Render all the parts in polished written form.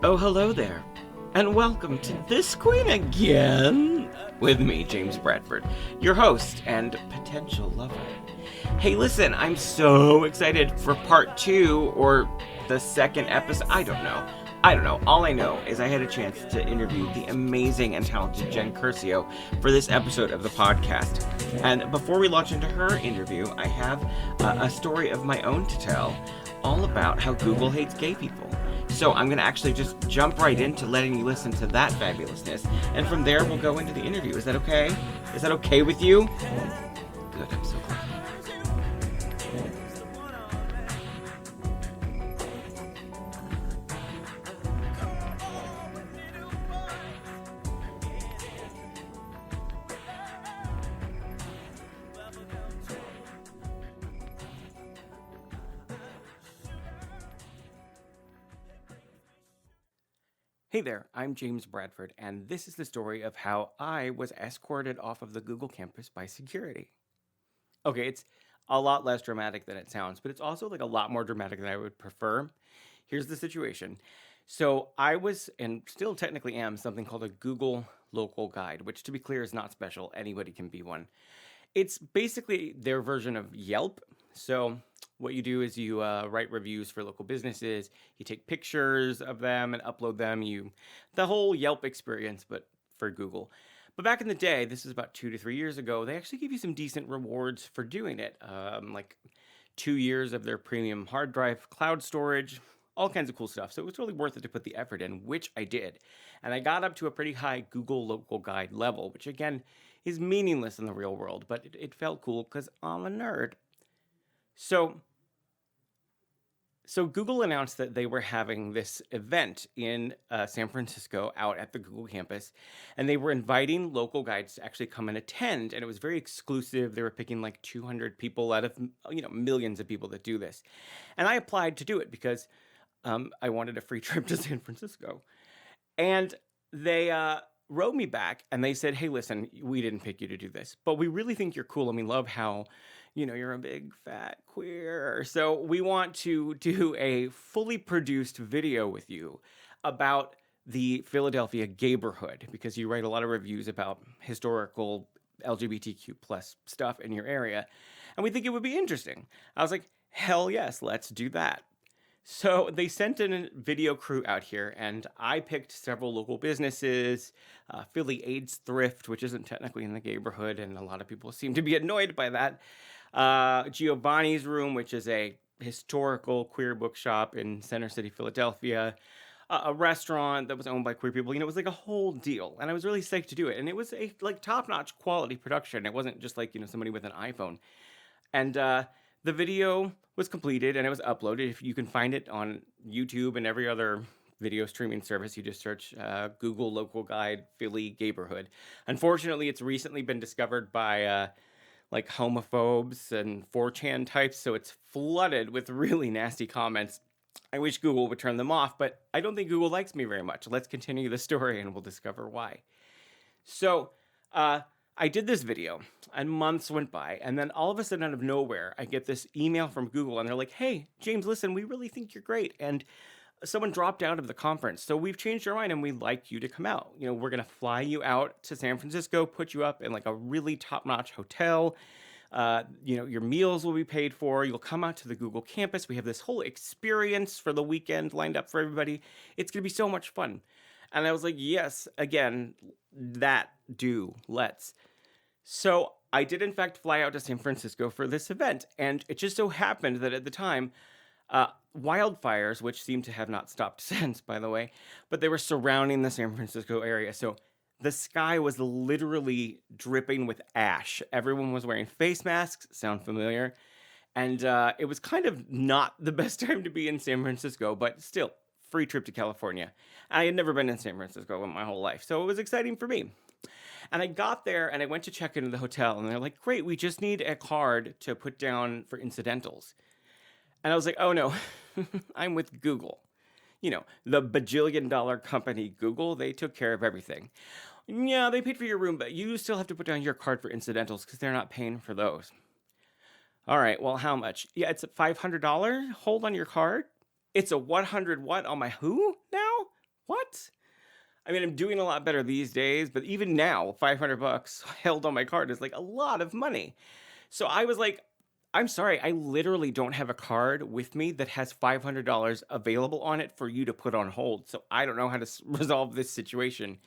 Oh, hello there, and welcome to This Queen Again, with me, James Bradford, your host and potential lover. Hey, listen, I'm so excited for part 2, or the second episode, I don't know. All I know is I had a chance to interview the amazing and talented Jen Curcio for this episode of the podcast. And before we launch into her interview, I have a story of my own to tell, all about how Google hates gay people. So I'm going to actually just jump right into letting you listen to that fabulousness. And from there, we'll go into the interview. Is that okay? Is that okay with you? Good, I'm so glad. Hey there, I'm James Bradford, and this is the story of how I was escorted off of the Google campus by security. Okay, it's a lot less dramatic than it sounds, but it's also like a lot more dramatic than I would prefer. Here's the situation. So I was, and still technically am, something called a Google local guide, which to be clear is not special. Anybody can be one. It's basically their version of Yelp. So what you do is you write reviews for local businesses, you take pictures of them and upload them, the whole Yelp experience, but for Google. But back in the day, this is about 2 to 3 years ago, they actually give you some decent rewards for doing it, like 2 years of their premium hard drive cloud storage, all kinds of cool stuff. So it was really worth it to put the effort in, which I did. And I got up to a pretty high Google local guide level, which again is meaningless in the real world, but it felt cool because I'm a nerd. So Google announced that they were having this event in San Francisco out at the Google campus, and they were inviting local guides to actually come and attend, and it was very exclusive. They were picking like 200 people out of, millions of people that do this. And I applied to do it because I wanted a free trip to San Francisco. And they wrote me back and they said, hey, listen, we didn't pick you to do this, but we really think you're cool and we love how you're a big fat queer. So we want to do a fully produced video with you about the Philadelphia gayborhood, because you write a lot of reviews about historical LGBTQ plus stuff in your area. And we think it would be interesting. I was like, hell yes, let's do that. So they sent in a video crew out here, and I picked several local businesses, Philly AIDS Thrift, which isn't technically in the gayborhood, and a lot of people seem to be annoyed by that. Giovanni's Room, which is a historical queer bookshop in Center City, Philadelphia. A restaurant that was owned by queer people. It was like a whole deal, and I was really psyched to do it. And it was a like top-notch quality production. It wasn't just like somebody with an iPhone. And the video was completed and it was uploaded. If you can find it on YouTube and every other video streaming service, you just search Google local guide Philly gayborhood. Unfortunately, it's recently been discovered by like homophobes and 4chan types, so it's flooded with really nasty comments. I wish Google would turn them off, but I don't think Google likes me very much. Let's continue the story and we'll discover why. So, I did this video and months went by, and then all of a sudden out of nowhere, I get this email from Google and they're like, hey, James, listen, we really think you're great. And someone dropped out of the conference. So we've changed our mind and we'd like you to come out. We're going to fly you out to San Francisco, put you up in like a really top-notch hotel. Your meals will be paid for. You'll come out to the Google campus. We have this whole experience for the weekend lined up for everybody. It's going to be so much fun. And I was like, yes, again, let's. So I did, in fact, fly out to San Francisco for this event. And it just so happened that at the time, wildfires, which seem to have not stopped since, by the way, but they were surrounding the San Francisco area. So the sky was literally dripping with ash. Everyone was wearing face masks. Sound familiar? And it was kind of not the best time to be in San Francisco, but still, free trip to California. I had never been in San Francisco in my whole life, so it was exciting for me. And I got there and I went to check into the hotel and they're like, great, we just need a card to put down for incidentals. And I was like, oh no, I'm with Google. The bajillion-dollar company Google, they took care of everything. Yeah, they paid for your room, but you still have to put down your card for incidentals because they're not paying for those. All right, well, how much? Yeah, it's $500. Hold on your card. It's a 100 what on my who now? what? I mean, I'm doing a lot better these days, but even now, $500 held on my card is like a lot of money. So I was like, I'm sorry, I literally don't have a card with me that has $500 available on it for you to put on hold. So I don't know how to resolve this situation.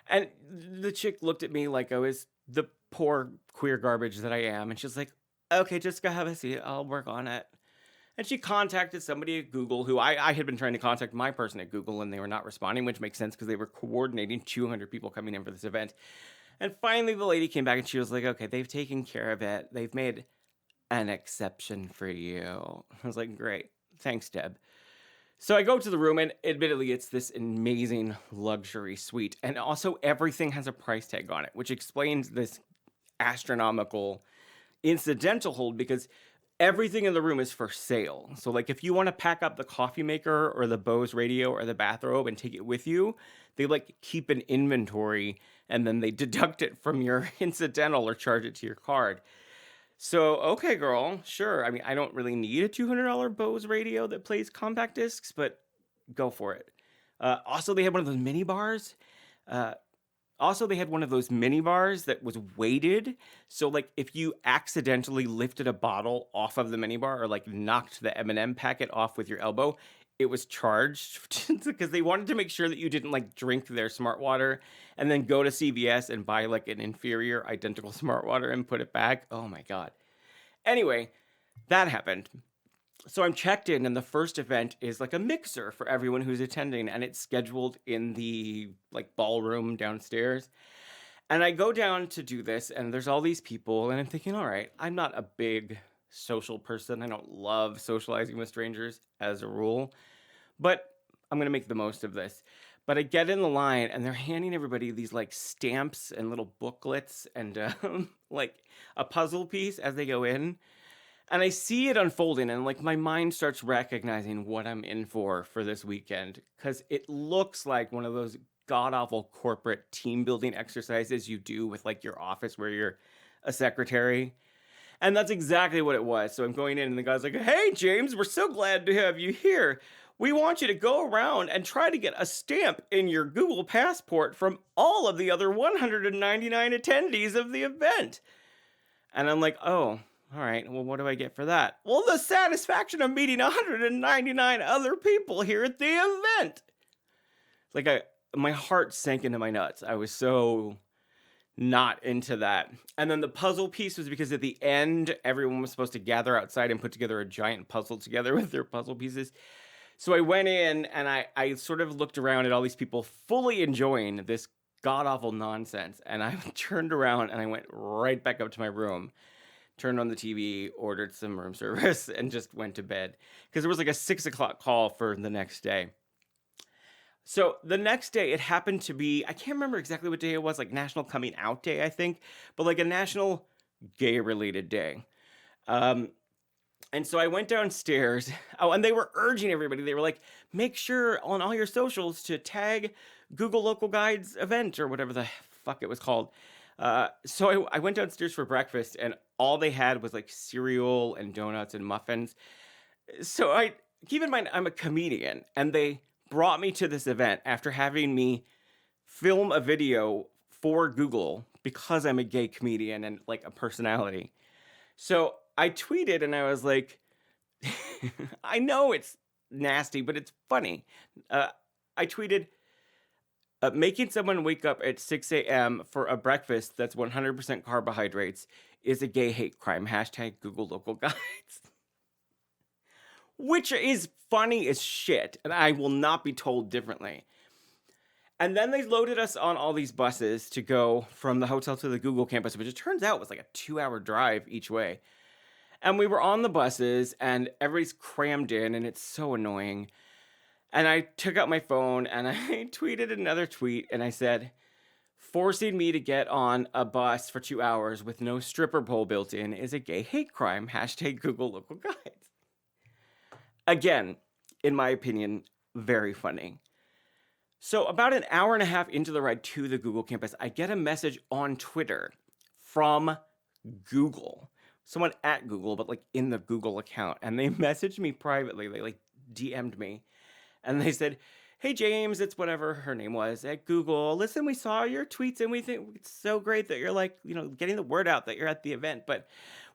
And the chick looked at me like I was the poor queer garbage that I am. And she's like, okay, just go have a seat. I'll work on it. And she contacted somebody at Google who I had been trying to contact my person at Google and they were not responding, which makes sense because they were coordinating 200 people coming in for this event. And finally, the lady came back and she was like, okay, they've taken care of it. They've made an exception for you. I was like, great. Thanks, Deb. So I go to the room, and admittedly, it's this amazing luxury suite. And also, everything has a price tag on it, which explains this astronomical incidental hold because everything in the room is for sale. So, like, if you want to pack up the coffee maker or the Bose radio or the bathrobe and take it with you, they like keep an inventory and then they deduct it from your incidental or charge it to your card. So, okay, girl, sure. I mean, I don't really need a $200 Bose radio that plays compact discs, but go for it. Also, they had one of those mini bars. Uh, they had one of those mini bars that was weighted. So, like, if you accidentally lifted a bottle off of the mini bar or like knocked the M&M packet off with your elbow, it was charged because they wanted to make sure that you didn't like drink their smart water and then go to CVS and buy like an inferior identical smart water and put it back. Oh my God. Anyway, that happened. So I'm checked in, and the first event is like a mixer for everyone who's attending, and it's scheduled in the like ballroom downstairs. And I go down to do this, and there's all these people, and I'm thinking, all right, I'm not a big social person. I don't love socializing with strangers as a rule, but I'm gonna make the most of this. But I get in the line, and they're handing everybody these like stamps and little booklets and like a puzzle piece as they go in. And I see it unfolding, and like my mind starts recognizing what I'm in for this weekend because it looks like one of those god awful corporate team building exercises you do with like your office where you're a secretary. And that's exactly what it was. So I'm going in, and the guy's like, "Hey, James, we're so glad to have you here. We want you to go around and try to get a stamp in your Google Passport from all of the other 199 attendees of the event." And I'm like, oh, all right. Well, what do I get for that? Well, the satisfaction of meeting 199 other people here at the event. Like my heart sank into my nuts. I was so not into that. And then the puzzle piece was because at the end, everyone was supposed to gather outside and put together a giant puzzle together with their puzzle pieces. So I went in and I sort of looked around at all these people fully enjoying this god awful nonsense. And I turned around and I went right back up to my room, turned on the TV, ordered some room service, and just went to bed because there was like a 6 o'clock call for the next day. So the next day, it happened to be, I can't remember exactly what day it was, like National Coming Out Day, I think, but like a national gay-related day. Um, and so I went downstairs. Oh, and they were urging everybody. They were like, make sure on all your socials to tag Google Local Guides event or whatever the fuck it was called. So I went downstairs for breakfast, and all they had was like cereal and donuts and muffins. So I keep in mind I'm a comedian, and they brought me to this event after having me film a video for Google because I'm a gay comedian and like a personality. So I tweeted and I was like, I know it's nasty, but it's funny. I tweeted, making someone wake up at 6 a.m. for a breakfast that's 100% carbohydrates is a gay hate crime. Hashtag Google Local Guides. Which is funny as shit, and I will not be told differently. And then they loaded us on all these buses to go from the hotel to the Google campus, which it turns out was like a 2-hour drive each way. And we were on the buses, and everybody's crammed in, and it's so annoying. And I took out my phone, and I tweeted another tweet, and I said, forcing me to get on a bus for 2 hours with no stripper pole built in is a gay hate crime. Hashtag Google Local Guides. Again, in my opinion, very funny. So about an hour and a half into the ride to the Google campus, I get a message on Twitter from Google. Someone at Google, but like in the Google account. And they messaged me privately. They like DM'd me. And they said, hey, James, it's whatever her name was at Google. Listen, we saw your tweets and we think it's so great that you're like, getting the word out that you're at the event, but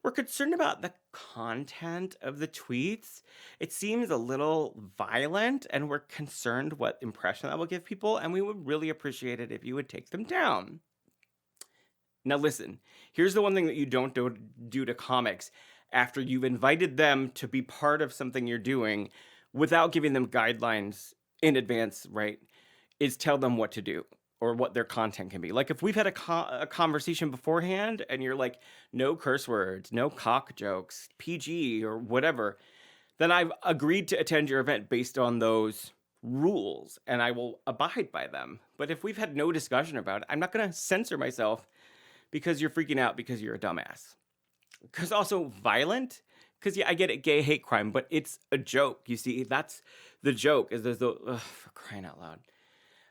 we're concerned about the content of the tweets. It seems a little violent and we're concerned what impression that will give people. And we would really appreciate it if you would take them down. Now, listen, here's the one thing that you don't do to comics after you've invited them to be part of something you're doing without giving them guidelines in advance, right? Is tell them what to do or what their content can be. Like if we've had a conversation beforehand and you're like, no curse words, no cock jokes, PG or whatever, then I've agreed to attend your event based on those rules and I will abide by them. But if we've had no discussion about it, I'm not going to censor myself because you're freaking out because you're a dumbass. Because also violent, because yeah, I get it, gay hate crime, but it's a joke. You see, that's the joke. Is there's the for crying out loud.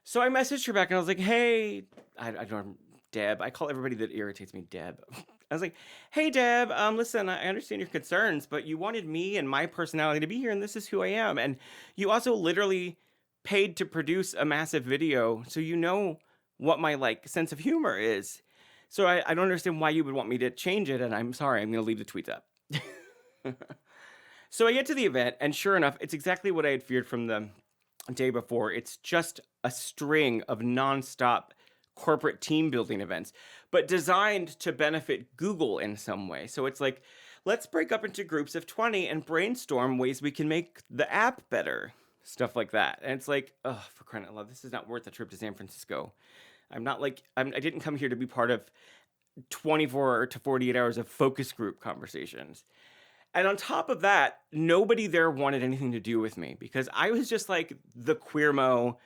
So I messaged her back and I was like, hey, I don't know, Deb. I call everybody that irritates me Deb. I was like, hey Deb, listen, I understand your concerns, but you wanted me and my personality to be here, and this is who I am. And you also literally paid to produce a massive video, so you know what my sense of humor is. So I don't understand why you would want me to change it, and I'm sorry, I'm going to leave the tweets up. So I get to the event, and sure enough, it's exactly what I had feared from the day before. It's just a string of nonstop corporate team building events, but designed to benefit Google in some way. So it's like, let's break up into groups of 20 and brainstorm ways we can make the app better. Stuff like that. And it's like, oh, for crying out loud, this is not worth a trip to San Francisco. I didn't come here to be part of 24 to 48 hours of focus group conversations. And on top of that, nobody there wanted anything to do with me because I was just like the queermo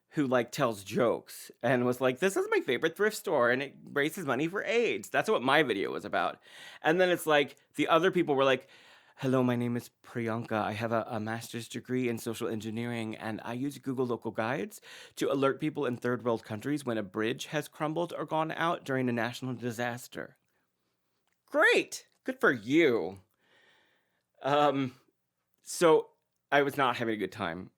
who tells jokes and was like, this is my favorite thrift store and it raises money for AIDS. That's what my video was about. And then it's like the other people were like, hello, my name is Priyanka. I have a master's degree in social engineering, and I use Google Local Guides to alert people in third world countries when a bridge has crumbled or gone out during a national disaster. Great! Good for you. So I was not having a good time.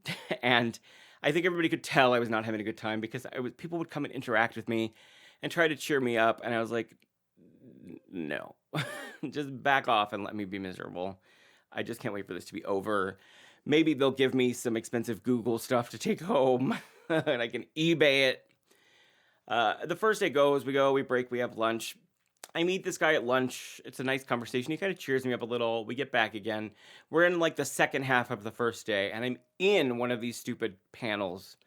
And I think everybody could tell I was not having a good time because people would come and interact with me and try to cheer me up. And I was like, no, just back off and let me be miserable. I just can't wait for this to be over. Maybe they'll give me some expensive Google stuff to take home and I can eBay it. The first day goes, we break, we have lunch. I meet this guy at lunch. It's a nice conversation. He kind of cheers me up a little. We get back again. We're in the second half of the first day, and I'm in one of these stupid panels.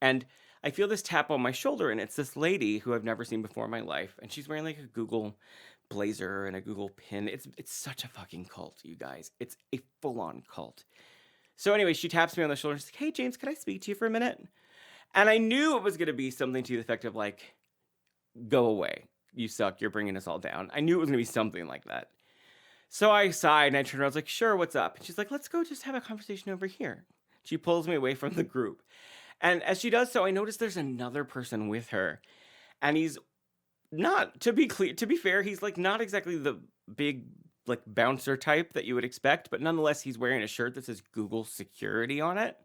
And I feel this tap on my shoulder, and it's this lady who I've never seen before in my life. And she's wearing a Google blazer and a Google pin. It's such a fucking cult, you guys. It's a full-on cult. So anyway, she taps me on the shoulder and she's like, hey, James, can I speak to you for a minute? And I knew it was going to be something to the effect of go away. You suck. You're bringing us all down. I knew it was going to be something like that. So I sighed and I turned around. I was like, sure, what's up? And she's like, let's go just have a conversation over here. She pulls me away from the group. And as she does so, I notice there's another person with her. And he's not, to be fair, he's not exactly the big bouncer type that you would expect. But nonetheless, he's wearing a shirt that says Google Security on it.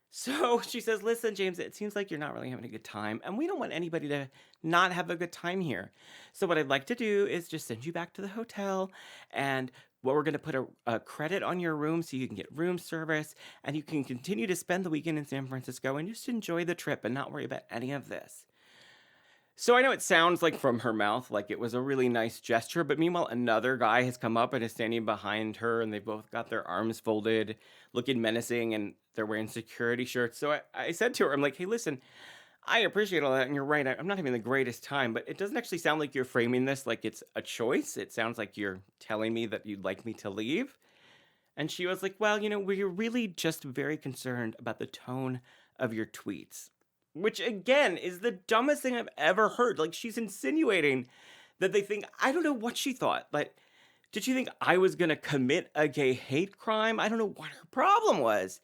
So she says, listen, James, it seems like you're not really having a good time, and we don't want anybody to not have a good time here. So what I'd like to do is just send you back to the hotel, and we're going to put a credit on your room so you can get room service, and you can continue to spend the weekend in San Francisco and just enjoy the trip and not worry about any of this. So I know it sounds from her mouth like it was a really nice gesture, but meanwhile, another guy has come up and is standing behind her, and they've both got their arms folded, looking menacing, and they're wearing security shirts. So I said to her, I'm like, hey, listen, I appreciate all that, and you're right, I'm not having the greatest time, but it doesn't actually sound like you're framing this like it's a choice. It sounds like you're telling me that you'd like me to leave. And she was like, well, we're really just very concerned about the tone of your tweets. Which, again, is the dumbest thing I've ever heard. She's insinuating that they think, I don't know what she thought. Did she think I was going to commit a gay hate crime? I don't know what her problem was.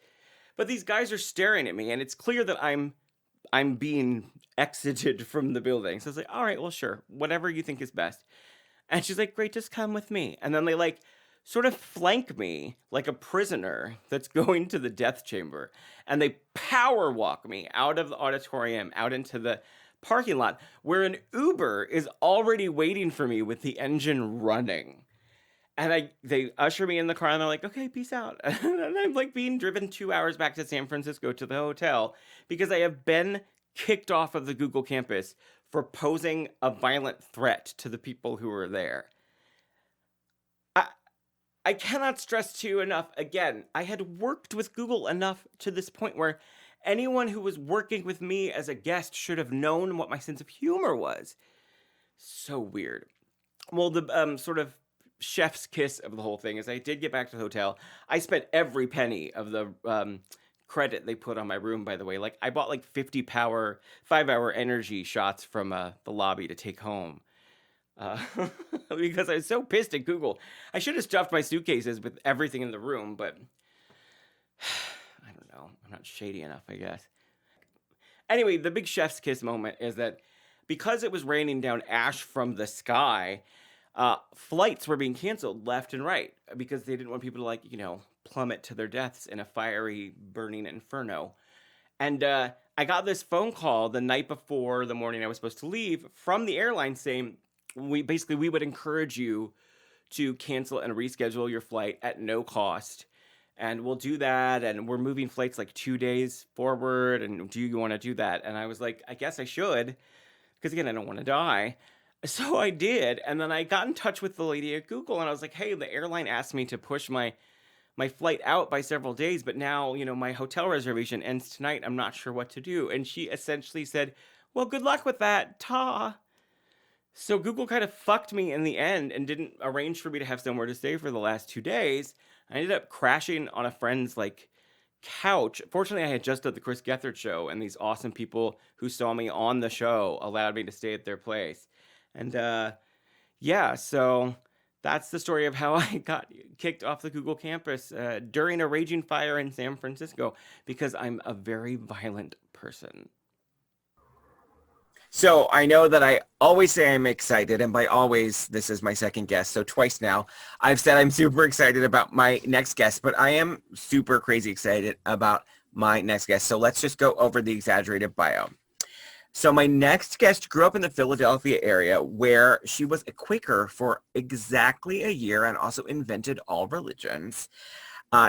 But these guys are staring at me, and it's clear that I'm being exited from the building. So I was like, all right, well, sure. Whatever you think is best. And she's like, great, just come with me. And then they, sort of flank me like a prisoner that's going to the death chamber. And they power walk me out of the auditorium, out into the parking lot, where an Uber is already waiting for me with the engine running. And they usher me in the car and they're like, okay, peace out. And I'm like being driven 2 hours back to San Francisco to the hotel because I have been kicked off of the Google campus for posing a violent threat to the people who were there. I cannot stress to you enough, again, I had worked with Google enough to this point where anyone who was working with me as a guest should have known what my sense of humor was. So weird. Well, the sort of chef's kiss of the whole thing is I did get back to the hotel. I spent every penny of the credit they put on my room, by the way. Like, I bought like 50 power, 5-hour energy shots from the lobby to take home. Because I was so pissed at Google. I should have stuffed my suitcases with everything in the room, but I don't know. I'm not shady enough, I guess. Anyway, the big chef's kiss moment is that because it was raining down ash from the sky, flights were being canceled left and right because they didn't want people to, like, plummet to their deaths in a fiery, burning inferno. And I got this phone call the night before the morning I was supposed to leave from the airline saying, we would encourage you to cancel and reschedule your flight at no cost. And we'll do that. And we're moving flights like 2 days forward. And do you want to do that? And I was like, I guess I should. Because again, I don't want to die. So I did. And then I got in touch with the lady at Google. And I was like, hey, the airline asked me to push my flight out by several days. But now, my hotel reservation ends tonight. I'm not sure what to do. And she essentially said, well, good luck with that. Ta. So Google kind of fucked me in the end and didn't arrange for me to have somewhere to stay for the last 2 days. I ended up crashing on a friend's couch. Fortunately, I had just done the Chris Gethard show, and these awesome people who saw me on the show allowed me to stay at their place. And yeah, so that's the story of how I got kicked off the Google campus during a raging fire in San Francisco because I'm a very violent person. So I know that I always say I'm excited, and by always, this is my second guest, so twice now, I've said I'm super excited about my next guest, but I am super crazy excited about my next guest. So let's just go over the exaggerated bio. So my next guest grew up in the Philadelphia area where she was a Quaker for exactly a year and also invented all religions.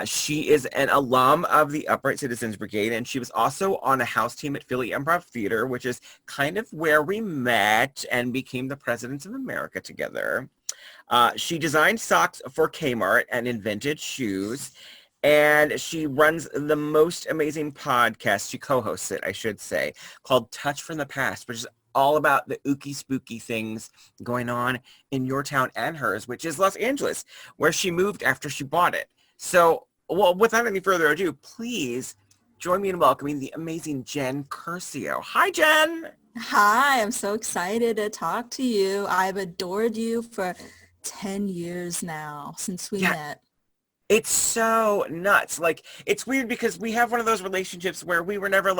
She is an alum of the Upright Citizens Brigade, and she was also on a house team at Philly Improv Theater, which is kind of where we met and became the Presidents of America together. She designed socks for Kmart and invented shoes, and she runs the most amazing podcast. She co-hosts it, I should say, called Touch from the Past, which is all about the ooky spooky things going on in your town and hers, which is Los Angeles, where she moved after she bought it. So, well, without any further ado, please join me in welcoming the amazing Jen Curcio. Hi, Jen. Hi, I'm so excited to talk to you. I've adored you for 10 years now since we met. It's so nuts. It's weird because we have one of those relationships where we were never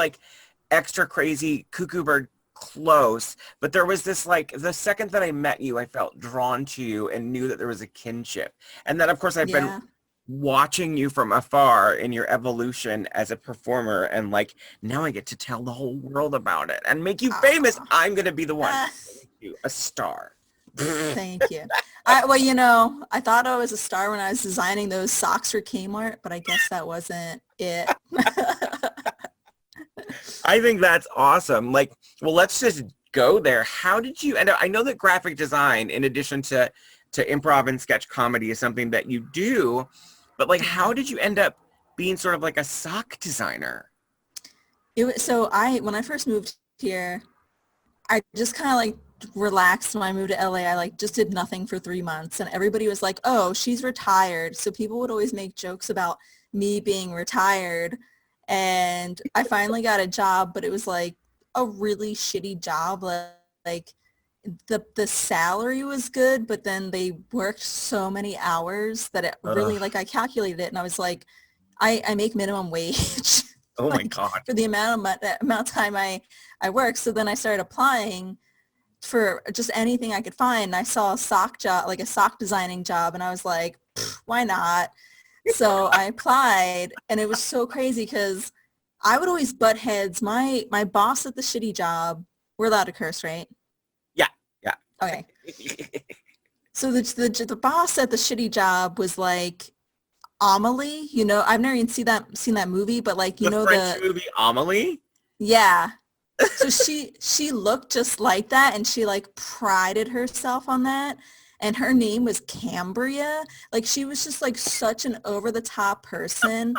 extra crazy cuckoo bird close, but there was this the second that I met you, I felt drawn to you and knew that there was a kinship. And then, of course, I've been watching you from afar in your evolution as a performer, and now I get to tell the whole world about it and make you famous. I'm gonna be the one to make you a star. Thank you. I thought I was a star when I was designing those socks for Kmart, but I guess that wasn't it. I think that's awesome. Well, let's just go there. How did you end up? I know that graphic design, in addition to improv and sketch comedy, is something that you do, but how did you end up being sort of a sock designer? When I first moved here, I just kind of relaxed when I moved to LA. I just did nothing for 3 months, and everybody was like, oh, she's retired. So people would always make jokes about me being retired. And I finally got a job, but it was a really shitty job. The salary was good, but then they worked so many hours that it really I calculated it, and I was like, I make minimum wage. Oh my God. For the amount of time I work. So then I started applying for just anything I could find. And I saw a sock job, a sock designing job, and I was like, why not? So I applied, and it was so crazy because I would always butt heads. My boss at the shitty job, we're allowed to curse, right? Yeah, yeah. Okay. So the boss at the shitty job was like Amelie, I've never even seen that movie, but like, The French movie Amelie? yeah. So she looked just like that, and she like prided herself on that. And her name was Cambria. Like she was just like such an over the top person.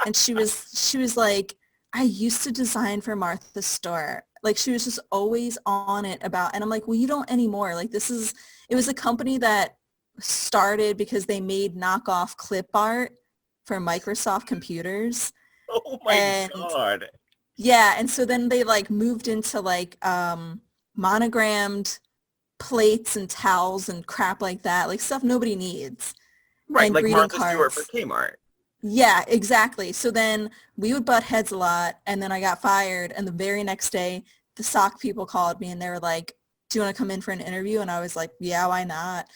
And she was like, I used to design for Martha Stewart. Like she was just always on it about, and I'm like, well, you don't anymore. Like it was a company that started because they made knockoff clip art for Microsoft computers. Oh my God. Yeah, and so then they like moved into like monogrammed plates and towels and crap like that, like stuff nobody needs. Right, And like greeting Martha Stewart for cards. Kmart. Yeah, exactly. So then we would butt heads a lot, and then I got fired, and the very next day the SOC people called me and they were like, do you want to come in for an interview? And I was like, yeah, why not?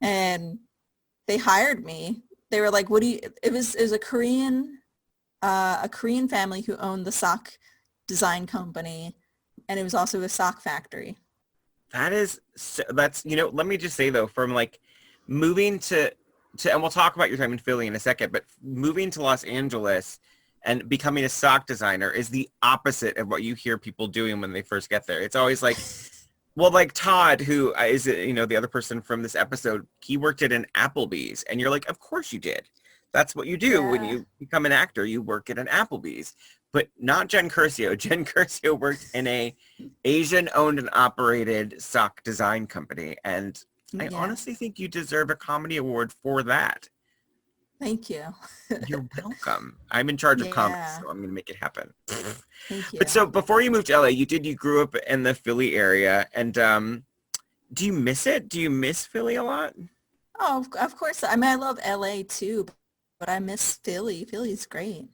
And they hired me. They were like, it was a Korean family who owned the sock design company, and it was also a sock factory. That's, let me just say though, from like moving to, and we'll talk about your time in Philly in a second, but moving to Los Angeles and becoming a sock designer is the opposite of what you hear people doing when they first get there. It's always like, well, like Todd, who is, the other person from this episode, he worked at an Applebee's, and you're like, of course you did. That's what you do when Yeah. you become an actor. You work at an Applebee's, but not Jen Curcio. Jen Curcio worked in a Asian owned and operated sock design company. And I honestly think you deserve a comedy award for that. Thank you. You're welcome. I'm in charge of comedy, Yeah. so I'm going to make it happen. Thank you. But so before you moved to LA, you grew up in the Philly area. And do you miss it? Do you miss Philly a lot? Oh, of course. I mean, I love LA too, but I miss Philly. Philly's great.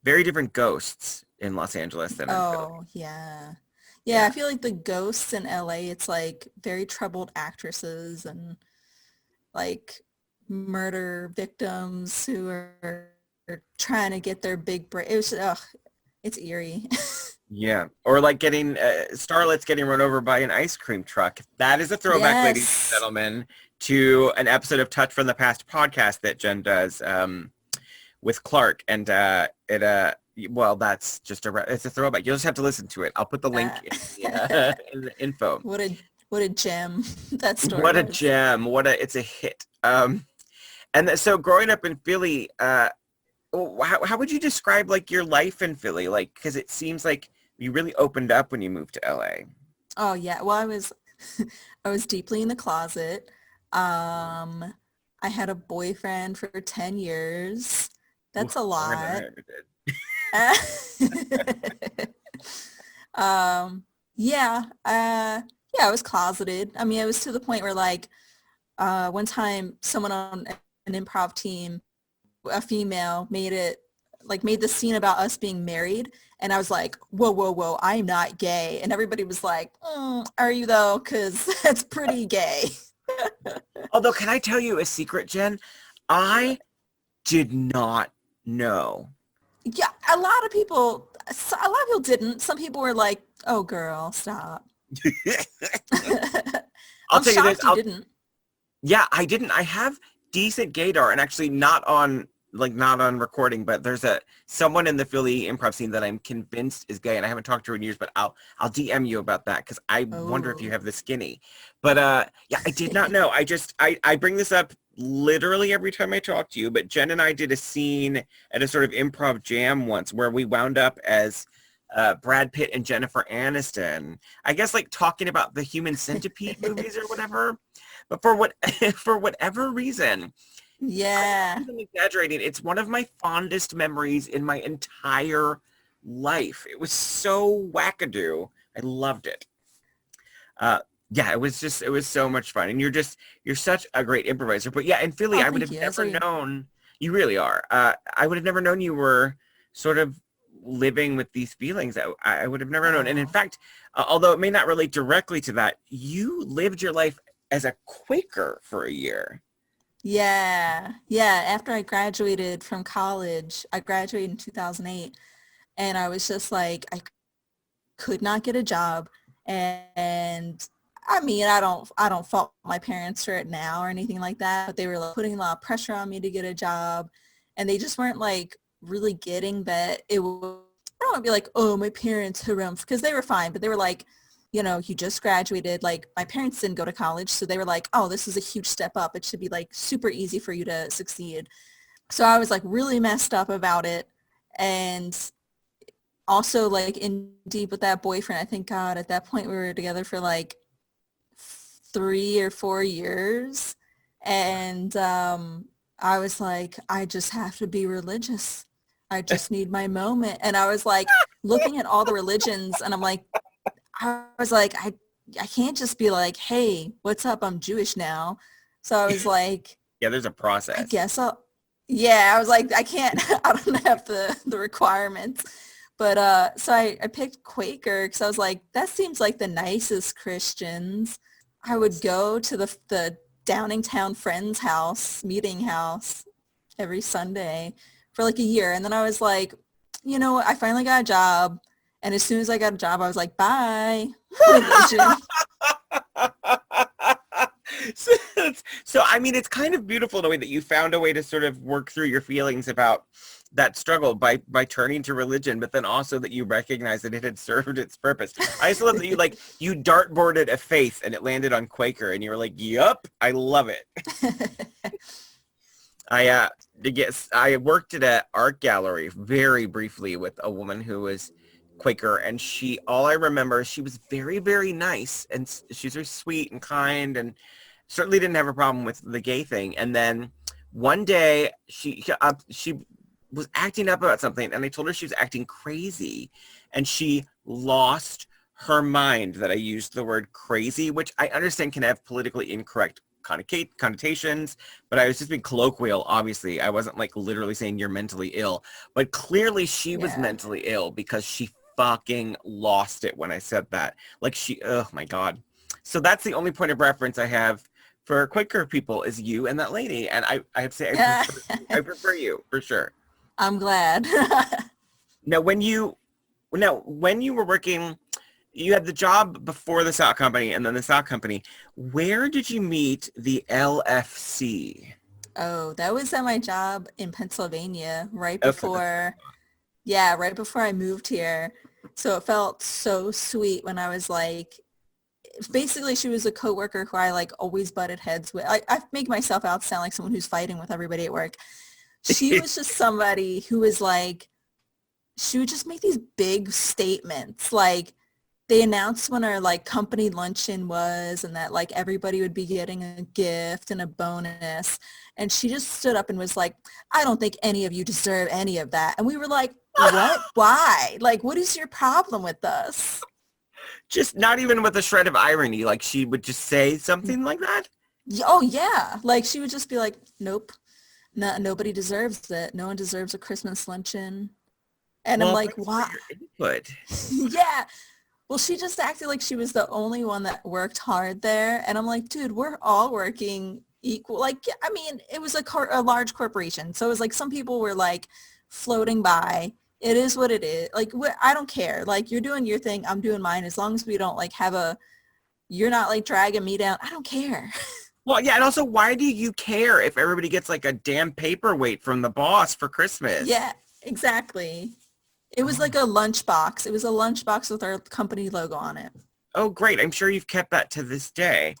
Very different ghosts in Los Angeles than in Philly. Oh, yeah. Yeah, I feel like the ghosts in LA, it's like very troubled actresses and like murder victims who are trying to get their big break. It was, it's eerie. Yeah, or like getting starlets getting run over by an ice cream truck. That is a throwback, ladies and gentlemen, to an episode of Touch from the Past podcast that Jen does with Clark, and well, that's just it's a throwback. You'll just have to listen to it. I'll put the link in the info. What a gem that story. What a gem! It's a hit. And so growing up in Philly, how would you describe like your life in Philly? Like, because it seems like you really opened up when you moved to LA. Oh yeah. Well, I was deeply in the closet. I had a boyfriend for 10 years. That's a lot. Yeah. I was closeted. I mean, it was to the point where like, one time someone on an improv team, a female, made the scene about us being married, and I was like, whoa, I'm not gay. And everybody was like, are you though? Because that's pretty gay. Although, can I tell you a secret, Jen? I did not know. Yeah, a lot of people didn't. Some people were like, oh girl, stop. I'll tell you this. You didn't. Yeah, I didn't. I have decent gaydar, and actually not on recording, but there's someone in the Philly improv scene that I'm convinced is gay, and I haven't talked to her in years, but I'll DM you about that because I wonder if you have the skinny. But yeah, I did not know. I bring this up literally every time I talk to you, but Jen and I did a scene at a sort of improv jam once where we wound up as Brad Pitt and Jennifer Aniston. I guess like talking about the Human Centipede movies or whatever. But for whatever reason, yeah, I'm exaggerating. It's one of my fondest memories in my entire life. It was so wackadoo. I loved it. Yeah, it was so much fun. And you're such a great improviser. But yeah, in Philly, I would have never known. You really are. I would have never known you were sort of living with these feelings. I would have never known. And in fact, although it may not relate directly to that, you lived your life as a Quaker for a year. Yeah. Yeah. After I graduated from college, I graduated in 2008, and I was just like, I could not get a job. And I mean, I don't fault my parents for it now or anything like that, but they were like putting a lot of pressure on me to get a job, and they just weren't like really getting that it was, I don't want to be like, oh, my parents harumph, because they were fine, but they were like, you just graduated. Like, my parents didn't go to college, so they were like, oh, this is a huge step up. It should be like super easy for you to succeed. So I was like really messed up about it. And also like in deep with that boyfriend. I think, God, at that point we were together for like 3 or 4 years. And I was like, I just have to be religious. I just need my moment. And I was like looking at all the religions, and I can't just be like, hey, what's up? I'm Jewish now. So I was like, Yeah, there's a I process. guess yeah, I was like, I can't, I don't have the requirements. But so I picked Quaker because I was like, that seems like the nicest Christians. I would go to the Downingtown friend's house, meeting house, every Sunday for like a year. And then I was like, what? I finally got a job. And as soon as I got a job, I was like, bye, religion. so, so, I mean, it's kind of beautiful the way that you found a way to sort of work through your feelings about that struggle by turning to religion, but then also that you recognize that it had served its purpose. I just love that you dartboarded a faith and it landed on Quaker, and you were like, yup, I love it. I worked at an art gallery very briefly with a woman who was Quaker, and all I remember is she was very, very nice, and she's very sweet and kind, and certainly didn't have a problem with the gay thing. And then one day she was acting up about something, and I told her she was acting crazy, and she lost her mind that I used the word crazy, which I understand can have politically incorrect connotations, but I was just being colloquial. Obviously, I wasn't like literally saying you're mentally ill, but clearly she was Yeah. mentally ill because she fucking lost it when I said that. Like oh my God. So that's the only point of reference I have for Quaker people is you and that lady. And I have to say, I prefer you for sure. I'm glad. Now, when you were working, you had the job before the sock company and then the sock company. Where did you meet the LFC? Oh, that was at my job in Pennsylvania Okay. right before I moved here. So it felt so sweet when I was like, basically she was a coworker who I like always butted heads with. I make myself out sound like someone who's fighting with everybody at work. She was just somebody who was like, she would just make these big statements. Like, they announced when our like company luncheon was, and that like everybody would be getting a gift and a bonus. And she just stood up and was like, I don't think any of you deserve any of that. And we were like, what? Why? Like, what is your problem with us? Just not even with a shred of irony. Like she would just say something like that. Oh yeah. Like she would just be like, nope, nobody deserves it. No one deserves a Christmas luncheon. And I'm Well, like, thanks for why? your input. Yeah. Well, she just acted like she was the only one that worked hard there. And I'm like, dude, we're all working equal. Like, I mean, it was a large corporation. So it was like some people were like floating by. It is what it is. Like, I don't care. Like, you're doing your thing. I'm doing mine. As long as we don't like you're not like dragging me down. I don't care. Well, yeah, and also, why do you care if everybody gets like a damn paperweight from the boss for Christmas? Yeah, exactly. It was like a lunchbox. It was a lunchbox with our company logo on it. Oh, great. I'm sure you've kept that to this day.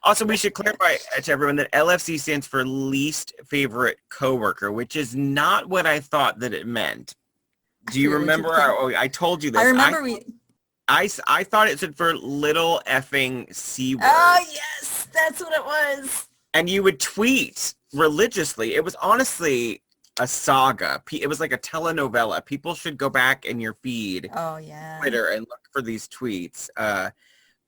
Also, we should clarify to everyone that LFC stands for least favorite coworker, which is not what I thought that it meant. Do you remember? I told you this. I remember I thought it stood for little effing C word. Oh, yes. That's what it was. And you would tweet religiously. It was honestly a saga. It was like a telenovela. People should go back in your feed, Oh, yeah. Twitter, and look for these tweets.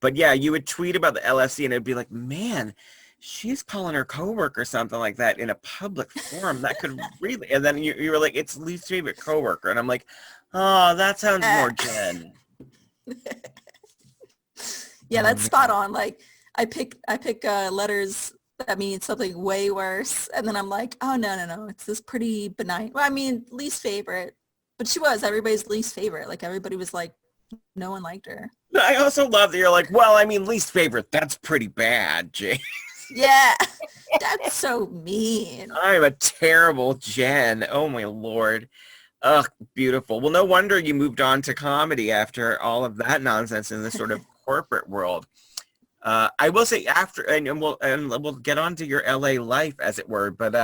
But yeah, you would tweet about the LFC, and it'd be like, man, she's calling her coworker something like that in a public forum. That could really. And then you were like, it's least favorite coworker, and I'm like, oh, that sounds more Jen. Yeah, that's spot on. Like, I pick letters that means something way worse. And then I'm like, oh, no. It's this pretty benign. Well, I mean, least favorite. But she was everybody's least favorite. Like everybody was like, no one liked her. I also love that you're like, well, I mean, least favorite. That's pretty bad, Jay. Yeah, that's so mean. I'm a terrible Jen. Oh my Lord. Ugh, beautiful. Well, no wonder you moved on to comedy after all of that nonsense in the sort of corporate world. I will say after, and we'll get on to your LA life, as it were, but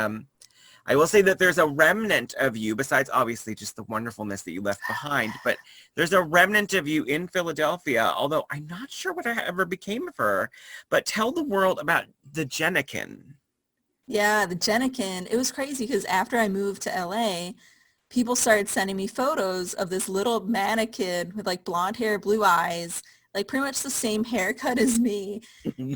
I will say that there's a remnant of you, besides obviously just the wonderfulness that you left behind, but there's a remnant of you in Philadelphia, although I'm not sure what ever became of her. But tell the world about the Jennikin. Yeah, the Jennikin. It was crazy because after I moved to LA, people started sending me photos of this little mannequin with like blonde hair, blue eyes, like pretty much the same haircut as me,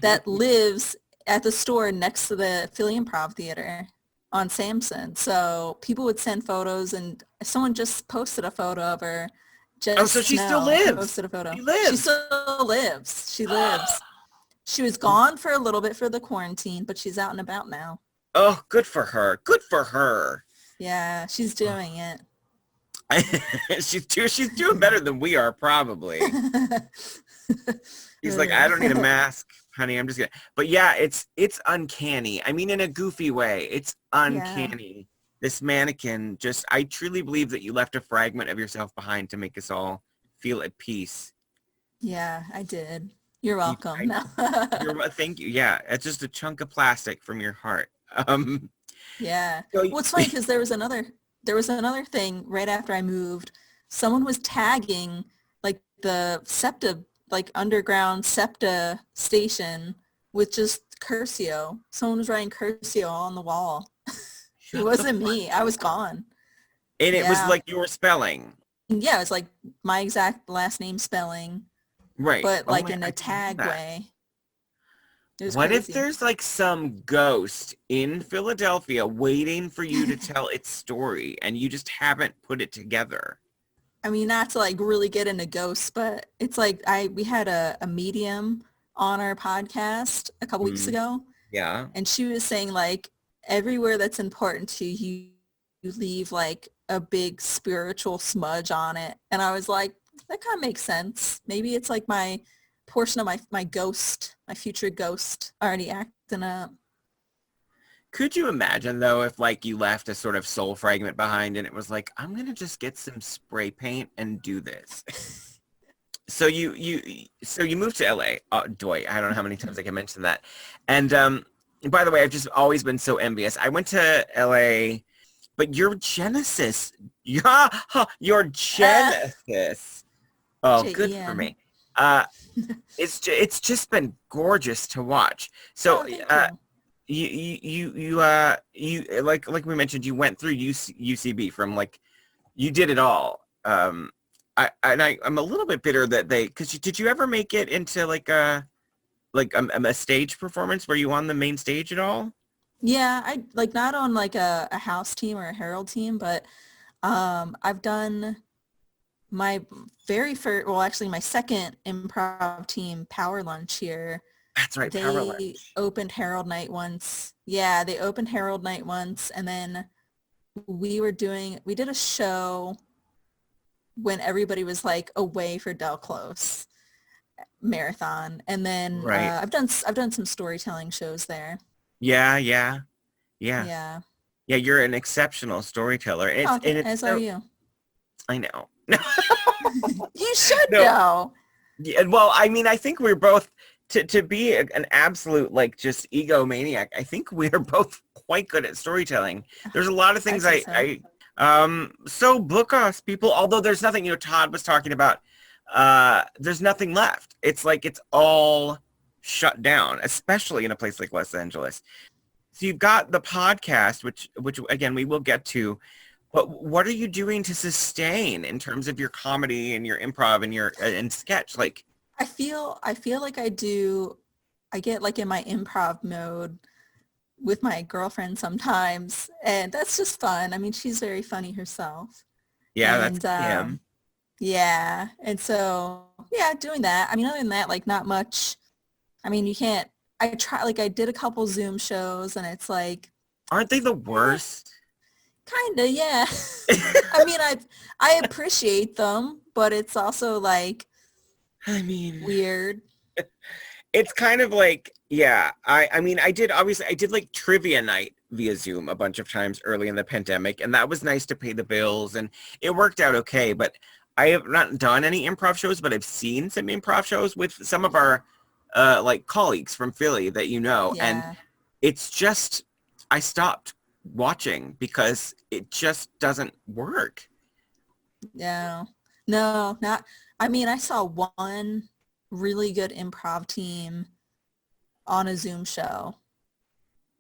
that lives at the store next to the Philly Improv Theater on Samson. So people would send photos, and someone just posted a photo of her. Oh, so she still lives. Posted a photo. She lives. She still lives. She lives. She was gone for a little bit for the quarantine, but she's out and about now. Oh, good for her. Good for her. Yeah, she's doing it. She's doing better than we are, probably. He's like, I don't need a mask, honey. I'm just gonna. But yeah, it's uncanny. I mean, in a goofy way, it's uncanny. Yeah. This mannequin, I truly believe that you left a fragment of yourself behind to make us all feel at peace. Yeah, I did. You're welcome. Thank you. Yeah, it's just a chunk of plastic from your heart. Yeah. So, well, it's funny because there was another thing right after I moved. Someone was tagging like the SEPTA, like underground SEPTA station with just Curcio. Someone was writing Curcio on the wall. It wasn't me. I was gone. And it was like your spelling. Yeah, it was like my exact last name spelling. Right. But like in a tag way. What if there's like some ghost in Philadelphia waiting for you to tell its story and you just haven't put it together? I mean, not to like really get into ghosts, but it's like we had a medium on our podcast a couple weeks ago. Yeah. And she was saying like everywhere that's important to you, you leave like a big spiritual smudge on it. And I was like, that kind of makes sense. Maybe it's like my portion of my ghost, my future ghost already acting up. Could you imagine though if like you left a sort of soul fragment behind and it was like, I'm gonna just get some spray paint and do this? So you moved to LA. Oh, doy, I don't know how many times I can mention that. And by the way, I've just always been so envious. I went to LA, but your Genesis, your Genesis. Oh, good for me. It's just been gorgeous to watch. So you like we mentioned, you went through UCB from like, you did it all. I'm a little bit bitter that did you ever make it into like a stage performance? Were you on the main stage at all? Yeah, I like not on like a house team or a Herald team, but I've done my very first, well, actually my second improv team, Power Lunch here. That's right, Power Lunch. They opened Herald Night once. Yeah, they opened Herald Night once, and then we did a show when everybody was like away for Del Close marathon, and then I've done some storytelling shows there. Yeah. You're an exceptional storyteller. As are you. I know. You should know. Yeah, well, I mean, I think we're both to be an absolute like just egomaniac. I think we're both quite good at storytelling. There's a lot of things so book us, people. Although there's nothing, Todd was talking about. There's nothing left. It's like it's all shut down, especially in a place like Los Angeles. So you've got the podcast, which again we will get to. But what are you doing to sustain in terms of your comedy and your improv and your and sketch? Like, I feel like I get like in my improv mode with my girlfriend sometimes, and that's just fun. I mean, she's very funny herself. Yeah, and, that's him. Yeah, and so yeah, doing that. I mean, other than that, like not much. I mean, you can't I did a couple Zoom shows, and it's like, Aren't they the worst? kind of, yeah. I mean, I appreciate them, but it's also like I mean, weird. it's kind of like, yeah, I mean, I did like trivia night via Zoom a bunch of times early in the pandemic, and that was nice to pay the bills, and it worked out okay. But I have not done any improv shows, but I've seen some improv shows with some of our like colleagues from Philly that you know, and Yeah. it's just, I stopped watching because it just doesn't work. Yeah. No, not, I mean, I saw one really good improv team on a Zoom show,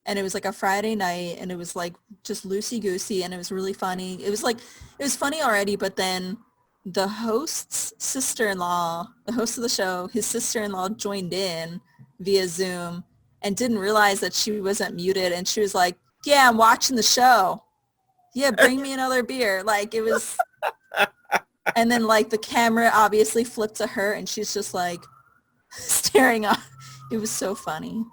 and it was like a Friday night, and it was like just loosey goosey, and it was really funny. It was like, it was funny already, but then the host's sister-in-law, the host of the show, his sister-in-law joined in via Zoom and didn't realize that she wasn't muted. And she was like, yeah, I'm watching the show. Yeah, bring me another beer. Like, it was, and then like the camera obviously flipped to her, and she's just like staring off. It was so funny.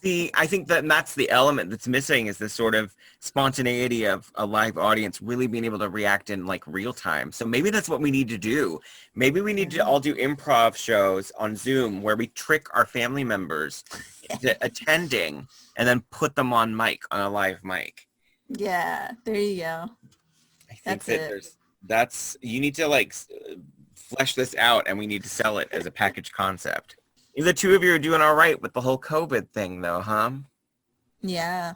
See, I think that that's the element that's missing, is this sort of spontaneity of a live audience really being able to react in like real time. So maybe that's what we need to do. Maybe we need to all do improv shows on Zoom where we trick our family members into attending and then put them on mic, on a live mic. Yeah, there you go. I think That's that it. you need to like flesh this out, and we need to sell it as a package concept. The two of you are doing all right with the whole COVID thing though, huh? Yeah.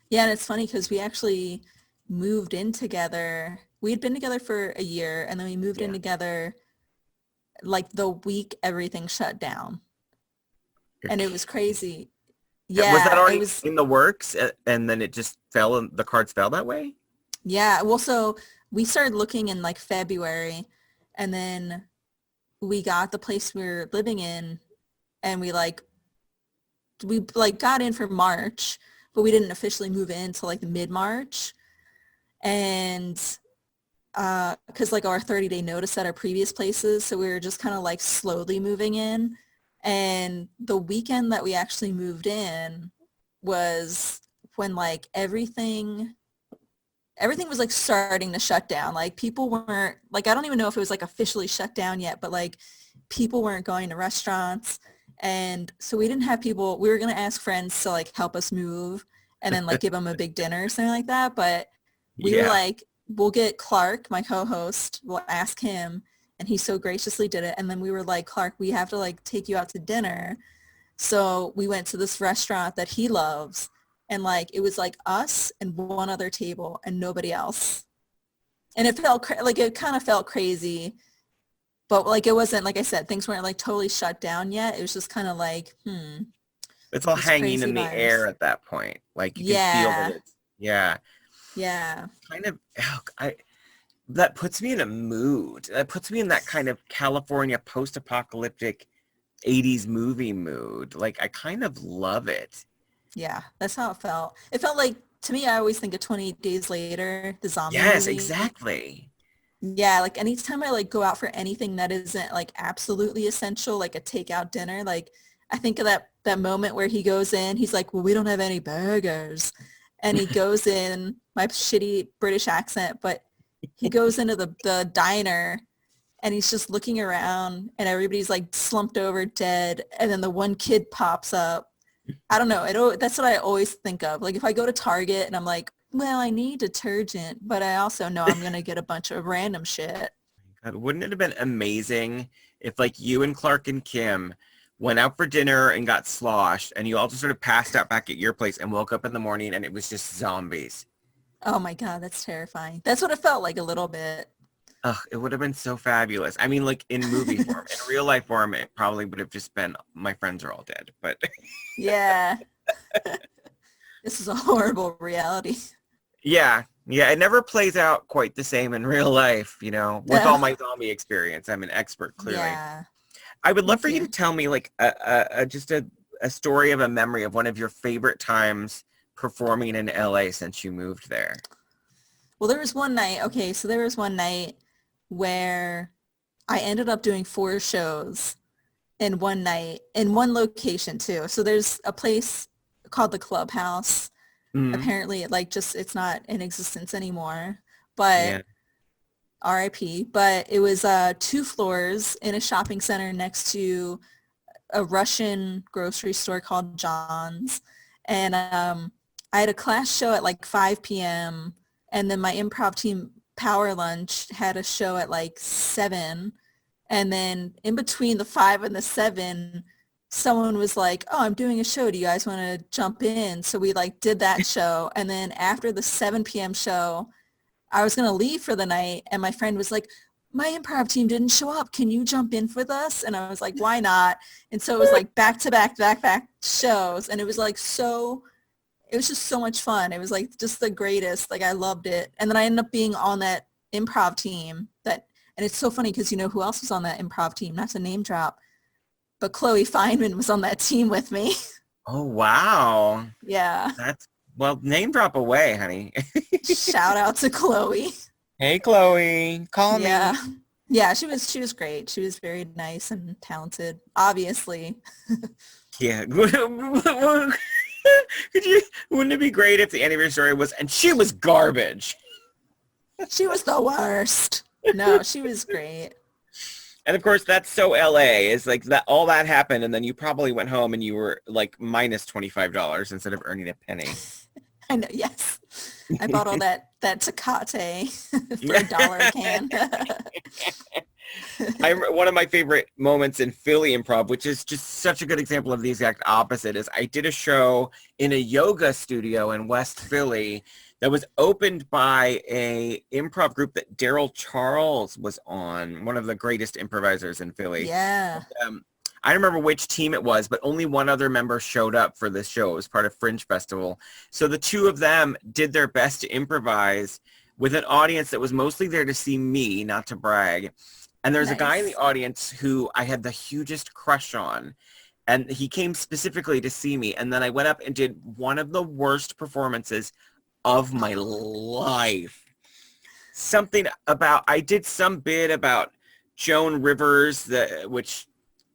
Yeah, and it's funny because we actually moved in together. We had been together for a year, and then we moved in Yeah. together like the week everything shut down. And it was crazy. Was that Yeah, it already was, in the works, and then it just fell, and the cards fell that way? yeah. Well, so we started looking in like February, and then we got the place we were living in, and we got in for March, but we didn't officially move in until like mid-March. And because like our 30-day notice at our previous places, so we were just kind of like slowly moving in. And the weekend that we actually moved in was when like everything was like starting to shut down. Like people weren't, like, I don't even know if it was like officially shut down yet, but like people weren't going to restaurants. And so we didn't have people, we were going to ask friends to like help us move and then like give them a big dinner or something like that. But we were Yeah. like, we'll get Clark, my co-host, we'll ask him. And he so graciously did it. And then we were like, Clark, we have to like take you out to dinner. So we went to this restaurant that he loves. And like, it was like us and one other table and nobody else. And it felt like, it kind of felt crazy, but like, it wasn't, like I said, things weren't like totally shut down yet. It was just kind of like, It's all just hanging crazy in the vibes. air at that point. Like you can feel that Yeah. it's, yeah, Yeah. kind of, that puts me in a mood. That puts me in that kind of California post-apocalyptic 80s movie mood. Like I kind of love it. Yeah. That's how it felt. It felt like, to me, I always think of 28 Days Later, the zombie Yes, movie. exactly. Yeah, like anytime I like go out for anything that isn't like absolutely essential, like a takeout dinner, like I think of that moment where he goes in, he's like, well, we don't have any burgers. And he goes in, my shitty British accent, but he goes into the diner, and he's just looking around, and everybody's like slumped over dead. And then the one kid pops up. I don't know. That's what I always think of. Like if I go to Target and I'm like, well, I need detergent, but I also know I'm going to get a bunch of random shit. God, wouldn't it have been amazing if like you and Clark and Kim went out for dinner and got sloshed, and you all just sort of passed out back at your place and woke up in the morning and it was just zombies? Oh my God, that's terrifying. That's what it felt like a little bit. Ugh, it would have been so fabulous. I mean, like in movie form, in real life form, it probably would have just been my friends are all dead. But Yeah. This is a horrible reality. yeah, yeah, it never plays out quite the same in real life, you know, with all No. my zombie experience. I'm an expert, clearly. Yeah, I would me love for you to too. tell me like just a story of a memory of one of your favorite times performing in LA since you moved there. Well, there was one night, okay, so there was one night where I ended up doing 4 shows, in one night in one location too. So there's a place called the Clubhouse. Mhm. Apparently it's not in existence anymore, but Yeah. RIP, but it was 2 floors in a shopping center next to a Russian grocery store called John's. And I had a class show at like 5 p.m. and then my improv team Power Lunch had a show at like 7. And then in between the 5 and the 7, someone was like, oh, I'm doing a show. Do you guys want to jump in? So we like did that show. And then after the 7 p.m. show, I was going to leave for the night. And my friend was like, my improv team didn't show up. Can you jump in with us? And I was like, why not? And so it was like back to back shows. And it was like it was just so much fun. It was like just the greatest. Like I loved it. And then I ended up being on that improv team and it's so funny because you know who else was on that improv team? Not to name drop, but Chloe Feynman was on that team with me. Oh, wow. Yeah. Well, name drop away, honey. Shout out to Chloe. Hey, Chloe, call Yeah. me. Yeah, she was great. She was very nice and talented, obviously. Yeah. Wouldn't it be great if the end of your story was, and she was garbage? She was the worst. No, she was great. And of course, that's so LA. It's like that all that happened, and then you probably went home and you were like minus $25 instead of earning a penny. I know, yes. I bought all that Tecate for $1 a can. One of my favorite moments in Philly Improv, which is just such a good example of the exact opposite, is I did a show in a yoga studio in West Philly that was opened by a improv group that Daryl Charles was on, one of the greatest improvisers in Philly. Yeah. I don't remember which team it was, but only one other member showed up for this show. It was part of Fringe Festival. So the two of them did their best to improvise with an audience that was mostly there to see me, not to brag. And there's a guy in the audience who I had the hugest crush on. And he came specifically to see me. And then I went up and did one of the worst performances of my life. I did some bit about Joan Rivers, which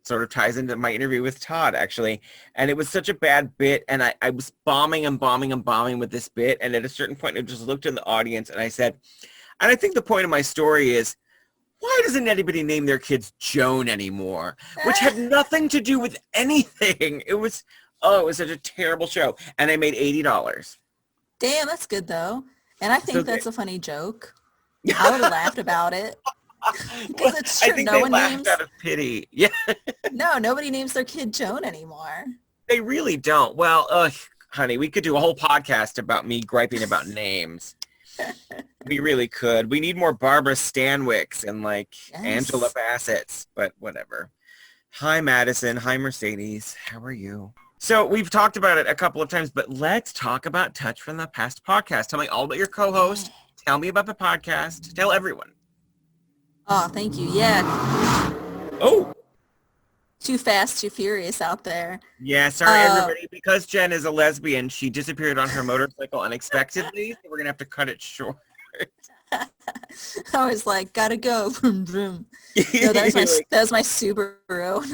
sort of ties into my interview with Todd, actually. And it was such a bad bit. And I was bombing with this bit. And at a certain point, I just looked in the audience and I said, and I think the point of my story is, why doesn't anybody name their kids Joan anymore? Which had nothing to do with anything. It was such a terrible show. And I made $80. Damn, that's good though. And I think that's a funny joke. I would have laughed about it. Because it's true. I think no they one laughed names out of pity. Yeah. No, nobody names their kid Joan anymore. They really don't. Well, honey, we could do a whole podcast about me griping about names. We really could. We need more Barbara Stanwicks and Angela Bassett's, but whatever. Hi, Madison. Hi, Mercedes. How are you? So we've talked about it a couple of times, but let's talk about Touch from the Past podcast. Tell me all about your co-host. Tell me about the podcast. Tell everyone. Oh, thank you. Yeah. Oh. Too fast, too furious out there. Yeah, sorry, everybody. Because Jen is a lesbian, she disappeared on her motorcycle unexpectedly. So we're going to have to cut it short. I was like, gotta go. Vroom, vroom. No, that was my Subaru.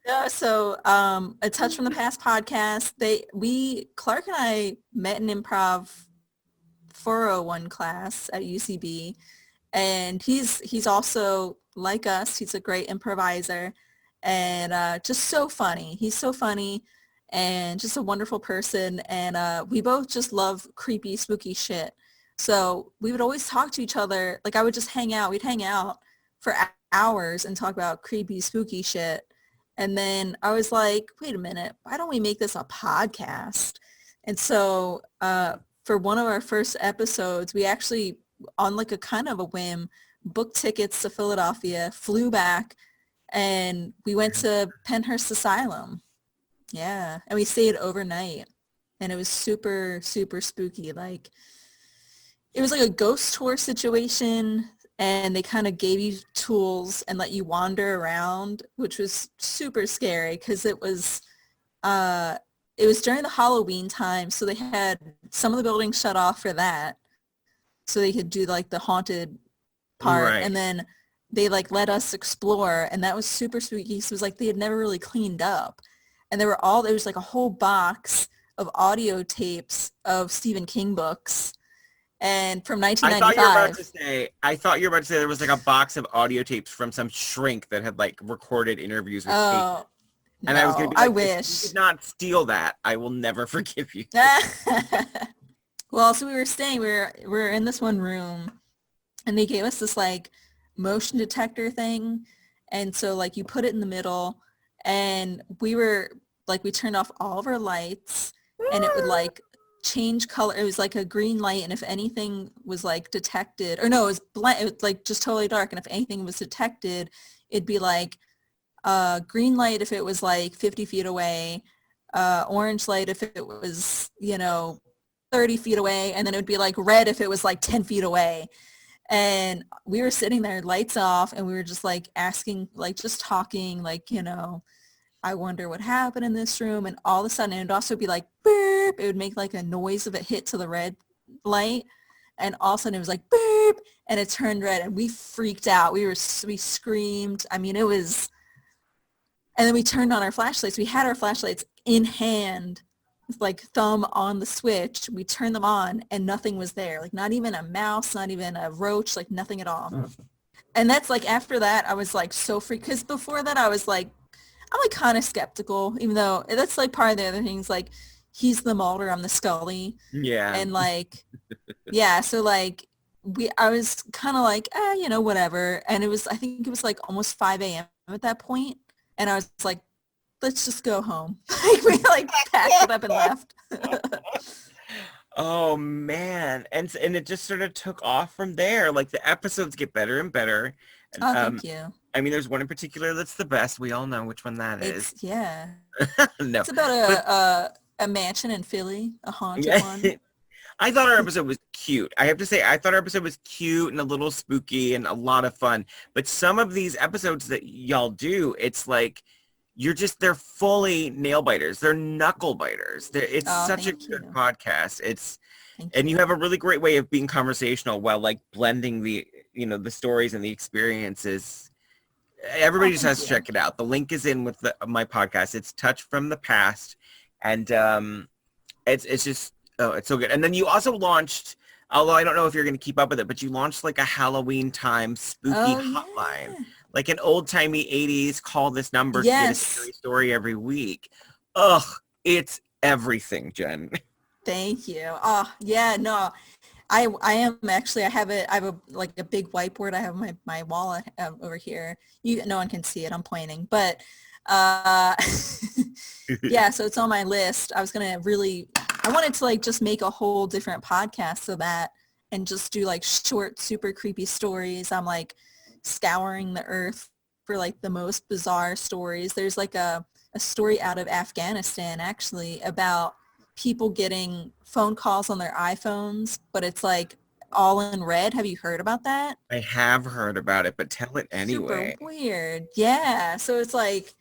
Yeah, so a Touch from the Past podcast. Clark and I met in improv 401 class at UCB, and he's also like us. He's a great improviser and just so funny. He's so funny and just a wonderful person. And we both just love creepy, spooky shit. So we would always talk to each other. Like I would just hang out. We'd hang out for hours and talk about creepy, spooky shit. And then I was like, wait a minute, why don't we make this a podcast? And so for one of our first episodes, we actually, on like a kind of a whim, booked tickets to Philadelphia, flew back, and we went to Penhurst Asylum. Yeah. And we stayed overnight. And it was super, super spooky. Like, it was like a ghost tour situation, and they kind of gave you tools and let you wander around, which was super scary because it was during the Halloween time, so they had some of the buildings shut off for that. so they could do like the haunted part. Right. And then they like let us explore, and that was super spooky. So it was like they had never really cleaned up. And there was like a whole box of audio tapes of Stephen King books, and from I thought you were about 1995. to say. I thought you were about to say there was like a box of audio tapes from some shrink that had like recorded interviews with Kate. Oh, And I was going no, to be I like, if you wish. did not steal that, I will never forgive you. Well, so we were in this one room, and they gave us this like motion detector thing. And so like you put it in the middle, and we turned off all of our lights, and it would like change color. It was like a green light, and if anything was like detected, or no, it was like just totally dark, and if anything was detected, it'd be like green light if it was like 50 feet away, orange light if it was, 30 feet away, and then it would be like red if it was like 10 feet away. And we were sitting there, lights off, and we were just like asking, like just talking, like, I wonder what happened in this room. And all of a sudden, it would also be like, beep. It would make like a noise if it hit to the red light. And all of a sudden, it was like, beep, and it turned red. And we freaked out. We screamed. I mean, it was, and then we turned on our flashlights. We had our flashlights in hand, like thumb on the switch. We turned them on, and nothing was there. Like not even a mouse, not even a roach, like nothing at all. And that's like, after that, I was like so freaked. Because before that, I'm like kind of skeptical, even though that's like part of the other things. Like he's the Mulder, I'm the Scully. Yeah. And like, yeah. So like I was kind of like, whatever. And I think it was like almost 5 a.m. at that point. And I was like, let's just go home. Like we like packed it up and left. Oh man. And it just sort of took off from there. Like the episodes get better and better. And, Oh, thank you. I mean, there's one in particular that's the best. We all know which one that is. Yeah. No. It's about a mansion in Philly, a haunted one. I thought our episode was cute. I have to say, I thought our episode was cute and a little spooky and a lot of fun. But some of these episodes that y'all do, it's like, they're fully nail biters. They're knuckle biters. It's such a good podcast. And you have a really great way of being conversational while like blending the stories and the experiences. Everybody just has to check it out. The link is in with my podcast. It's Touch from the Past. And it's just, oh, it's so good. And then you also launched, although I don't know if you're going to keep up with it, but you launched like a Halloween time spooky hotline. Yeah. Like an old-timey 80s call this number to get a scary story every week. Ugh, it's everything, Jen. Thank you. Oh, yeah, no. I am actually, I have a like a big whiteboard. I have my wall over here. No one can see it. I'm pointing. But yeah, so it's on my list. I wanted to like just make a whole different podcast of that and just do like short, super creepy stories. I'm like scouring the earth for like the most bizarre stories. There's like a story out of Afghanistan actually about people getting phone calls on their iPhones, but it's like all in red. Have you heard about that? I have heard about it, but tell it anyway. Super weird. Yeah. So it's like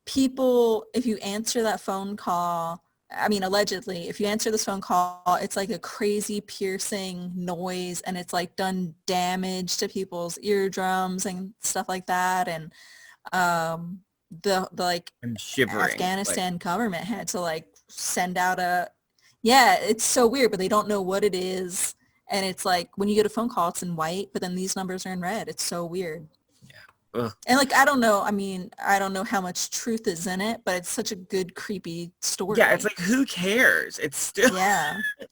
people, if you answer that phone call, I mean, allegedly, if you answer this phone call, it's like a crazy piercing noise, and it's like done damage to people's eardrums and stuff like that. And the like I'm shivering. Afghanistan government had to like send out it's so weird, but they don't know what it is. And it's like when you get a phone call, it's in white, but then these numbers are in red. It's so weird. Ugh. And like, I don't know. I mean, I don't know how much truth is in it, but it's such a good, creepy story. Yeah, it's like, who cares? It's still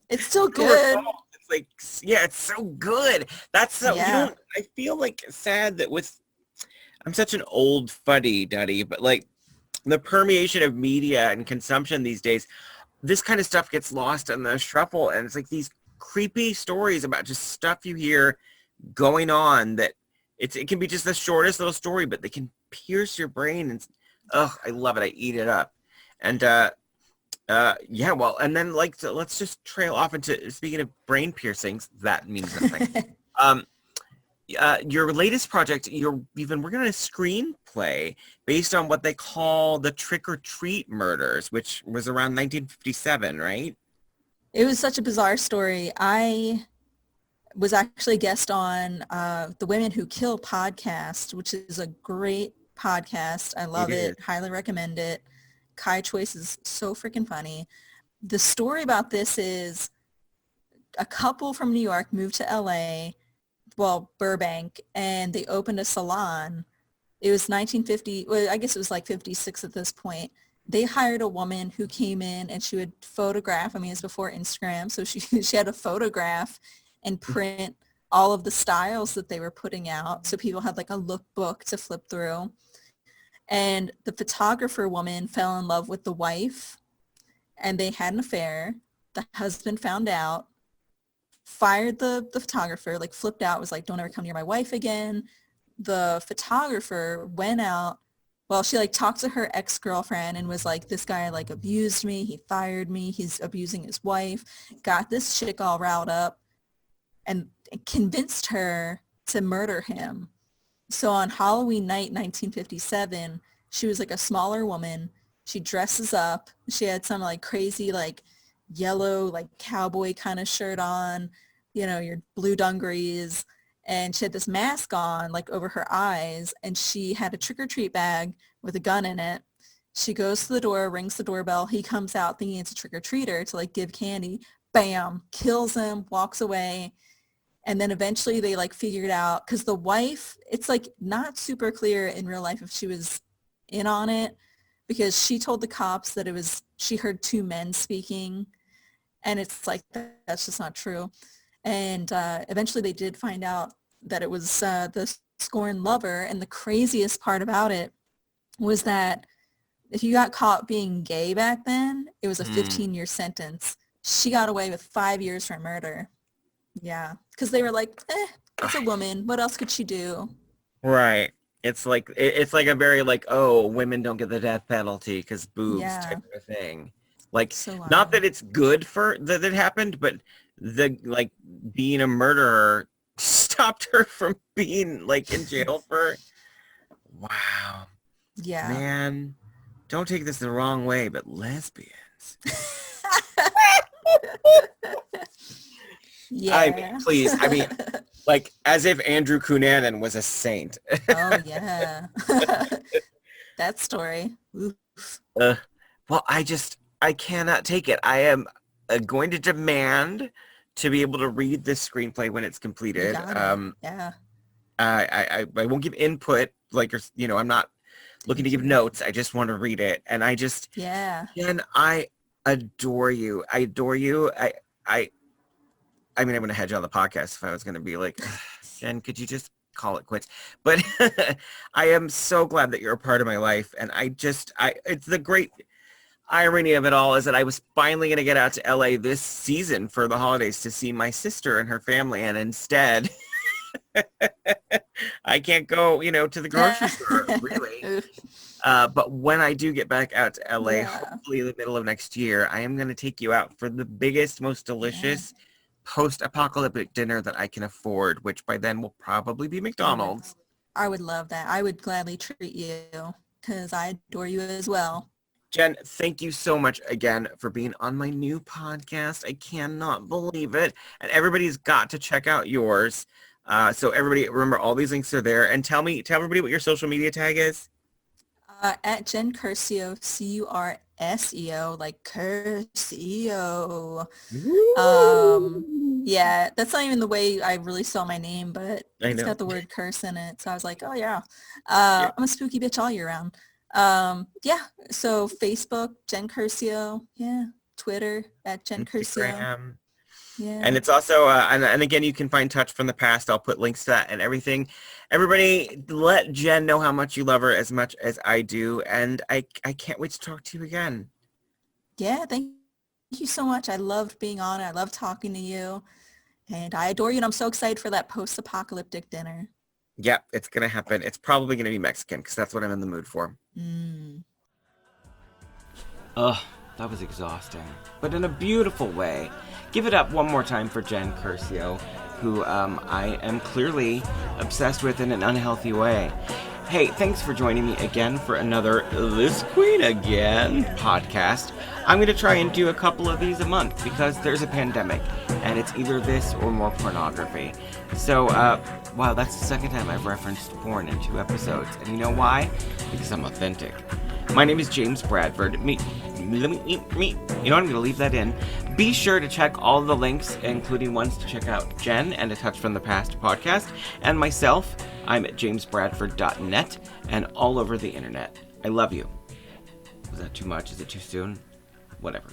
it's still good. It's like, yeah, it's so good. That's so. I feel like sad that I'm such an old fuddy-duddy, but like the permeation of media and consumption these days, this kind of stuff gets lost in the shuffle, and it's like these creepy stories about just stuff you hear going on that. It can be just the shortest little story, but they can pierce your brain, and I love it. I eat it up. And and then like let's just trail off into, speaking of brain piercings, that means nothing. Your latest project, you've been working on a screenplay based on what they call the Trick or Treat murders, which was around 1957, right? It was such a bizarre story. was actually a guest on the Women Who Kill podcast, which is a great podcast. I love it. Highly recommend it. Kai Choice is so freaking funny. The story about this is a couple from New York moved to LA, well, Burbank, and they opened a salon. It was 1950, well, I guess it was like 56 at this point. They hired a woman who came in and she would photograph. I mean, it's before Instagram, so she had to photograph and print all of the styles that they were putting out. So people had like a lookbook to flip through. And the photographer woman fell in love with the wife and they had an affair. The husband found out, fired the photographer, like flipped out, was like, don't ever come near my wife again. The photographer went out, well, she like talked to her ex-girlfriend and was like, this guy like abused me, he fired me, he's abusing his wife, got this chick all riled up and convinced her to murder him. So on Halloween night, 1957, she was like a smaller woman. She dresses up. She had some like crazy like yellow like cowboy kind of shirt on, you know, your blue dungarees. And she had this mask on like over her eyes. And she had a trick-or-treat bag with a gun in it. She goes to the door, rings the doorbell. He comes out thinking it's a trick-or-treater to like give candy. Bam, kills him, walks away. And then eventually they like figured out, because the wife, it's like not super clear in real life if she was in on it, because she told the cops that it was, she heard two men speaking, and it's like, that's just not true. And eventually they did find out that it was the scorned lover. And the craziest part about it was that if you got caught being gay back then, it was a 15-year sentence. She got away with 5 years for murder. Yeah, because they were like, it's a woman. What else could she do? Right. It's like a very like, oh, women don't get the death penalty because boobs type of a thing. Like, so not that it's good for that it happened, but the like being a murderer stopped her from being like in jail for. Wow. Yeah. Man, don't take this the wrong way, but lesbians. Yeah. I mean, please. I mean, like, as if Andrew Cunanan was a saint. Oh, yeah. That story. Oof. Well, I cannot take it. I am going to demand to be able to read this screenplay when it's completed. Yeah. I won't give input, like, you know, I'm not looking to give notes. I just want to read it. And I just, Jen, I adore you. I adore you. I mean, I'm going to hedge on the podcast if I was going to be like, Jen, could you just call it quits? But I am so glad that you're a part of my life. And it's the great irony of it all is that I was finally going to get out to LA this season for the holidays to see my sister and her family. And instead, I can't go, you know, to the grocery store, really. But when I do get back out to LA, hopefully in the middle of next year, I am going to take you out for the biggest, most delicious post-apocalyptic dinner that I can afford, which by then will probably be McDonald's. I would love that. I would gladly treat you because I adore you as well. Jen, thank you so much again for being on my new podcast. I cannot believe it. And everybody's got to check out yours. So everybody, remember, all these links are there. And tell everybody what your social media tag is. At Jen Curcio, Curseo, like Curcio. Yeah, that's not even the way I really spell my name, but it's got the word curse in it. So I was like, oh yeah. I'm a spooky bitch all year round. So Facebook, Jen Curcio. Yeah. Twitter at Jen Curcio. Yeah. And it's also, and again, you can find Touch from the Past. I'll put links to that and everything. Everybody, let Jen know how much you love her as much as I do. And I can't wait to talk to you again. Yeah, thank you so much. I loved being on it. I love talking to you. And I adore you. And I'm so excited for that post-apocalyptic dinner. Yeah, it's going to happen. It's probably going to be Mexican because that's what I'm in the mood for. Ugh, that was exhausting. But in a beautiful way. Give it up one more time for Jen Curcio, who I am clearly obsessed with in an unhealthy way. Hey, thanks for joining me again for another This Queen Again podcast. I'm going to try and do a couple of these a month because there's a pandemic. and it's either this or more pornography. So, wow, that's the second time I've referenced porn in 2 episodes. And you know why? Because I'm authentic. My name is James Bradford. You know what? I'm going to leave that in. Be sure to check all the links, including ones to check out Jen and A Touch from the Past podcast, and myself. I'm at jamesbradford.net and all over the internet. I love you. Was that too much? Is it too soon? Whatever.